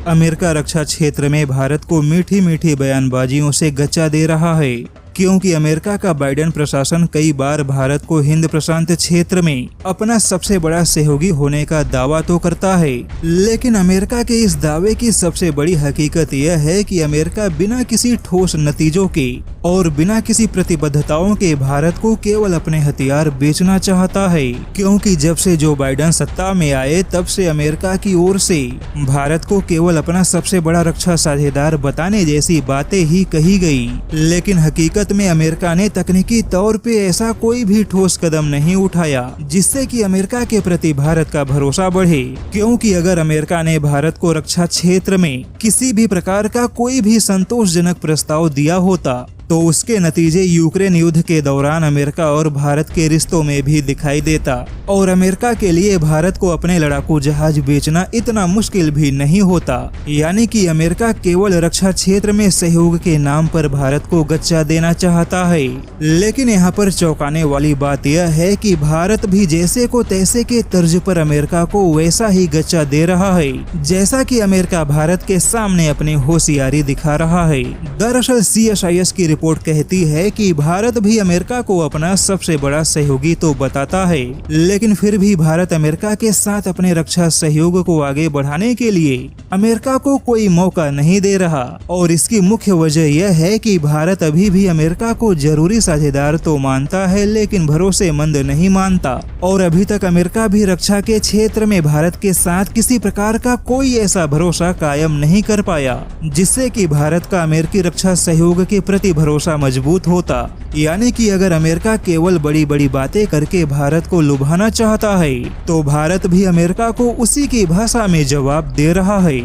America रक्षा क्षेत्र में भारत को मीठी मीठी बयानबाजियों से गच्चा दे रहा है, क्योंकि अमेरिका का बाइडेन प्रशासन कई बार भारत को हिंद प्रशांत क्षेत्र में अपना सबसे बड़ा सहयोगी होने का दावा तो करता है, लेकिन अमेरिका के इस दावे की सबसे बड़ी हकीकत यह है कि अमेरिका बिना किसी ठोस नतीजों के और बिना किसी प्रतिबद्धताओं के भारत को केवल अपने हथियार बेचना चाहता है। क्योंकि जब से जो बाइडेन सत्ता में आए तब से अमेरिका की ओर से भारत को केवल अपना सबसे बड़ा रक्षा साझेदार बताने जैसी बातें ही कही गई, लेकिन हकीकत में अमेरिका ने तकनीकी तौर पे ऐसा कोई भी ठोस कदम नहीं उठाया जिससे कि अमेरिका के प्रति भारत का भरोसा बढ़े। क्योंकि अगर अमेरिका ने भारत को रक्षा क्षेत्र में किसी भी प्रकार का कोई भी संतोषजनक प्रस्ताव दिया होता तो उसके नतीजे यूक्रेन युद्ध के दौरान अमेरिका और भारत के रिश्तों में भी दिखाई देता, और अमेरिका के लिए भारत को अपने लड़ाकू जहाज बेचना इतना मुश्किल भी नहीं होता। यानी कि अमेरिका केवल रक्षा क्षेत्र में सहयोग के नाम पर भारत को गच्चा देना चाहता है। लेकिन यहाँ पर चौंकाने वाली बात यह है कि भारत भी जैसे को तैसे के तर्ज पर अमेरिका को वैसा ही गच्चा दे रहा है जैसा कि अमेरिका भारत के सामने अपनी होशियारी दिखा रहा है। दरअसल CSIS की रिपोर्ट कहती है कि भारत भी अमेरिका को अपना सबसे बड़ा सहयोगी तो बताता है, लेकिन फिर भी भारत अमेरिका के साथ अपने रक्षा सहयोग को आगे बढ़ाने के लिए अमेरिका को कोई मौका नहीं दे रहा। और इसकी मुख्य वजह यह है कि भारत अभी भी अमेरिका को जरूरी साझेदार तो मानता है, लेकिन भरोसेमंद नहीं मानता। और अभी तक अमेरिका भी रक्षा के क्षेत्र में भारत के साथ किसी प्रकार का कोई ऐसा भरोसा कायम नहीं कर पाया जिससे कि भारत का अमेरिकी रक्षा सहयोग के प्रति भरोसा मजबूत होता। यानी कि अगर अमेरिका केवल बड़ी बड़ी बातें करके भारत को लुभाना चाहता है तो भारत भी अमेरिका को उसी की भाषा में जवाब दे रहा है।